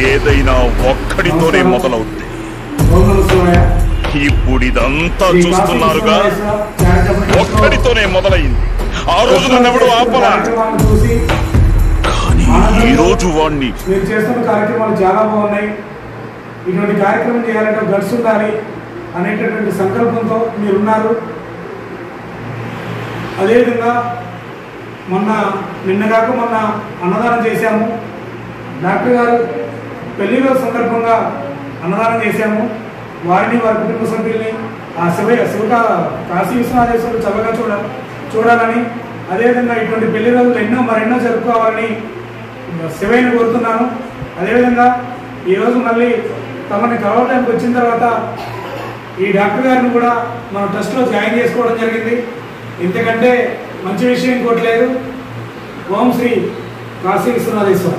ఏదైనా ఒక్కడితోనే మొదలవుతుంది. ఇప్పుడు ఇదంతా చూస్తున్నారుగా, ఒక్కడితోనే మొదలైంది. ఆ రోజు నన్నెవడు ఆపలా, కానీ ఈ రోజు వాణ్ణి. మీరు చేస్తున్న కార్యక్రమాలు చాలా బాగున్నాయి. ఇటువంటి కార్యక్రమం చేయాలంటే గట్స్ ఉండాలి అనేటటువంటి సంకల్పంతో మీరున్నారు. అదేవిధంగా నిన్నగాక మొన్న అన్నదానం చేశాము. డాక్టర్ గారు పెళ్లి రోజు సందర్భంగా అన్నదానం చేశాము. వారిని వారి కుటుంబ సభ్యుల్ని ఆ కాశీ విశ్వనాథేశ్వరుడు చల్లగా చూడాలని, అదేవిధంగా ఇటువంటి పెళ్లి రోజులు మరెన్నో జరుపుకోవాలని శివయ్యని కోరుతున్నాను. అదేవిధంగా ఈరోజు మళ్ళీ తమని కలవడానికి వచ్చిన తర్వాత ఈ డాక్టర్ గారిని కూడా మన ట్రస్ట్లో జాయిన్ చేసుకోవడం జరిగింది. ఇంతకంటే మంచి విషయం ఇంకోటి లేదు. ఓం శ్రీ కాశీ విశ్వనాథేశ్వర.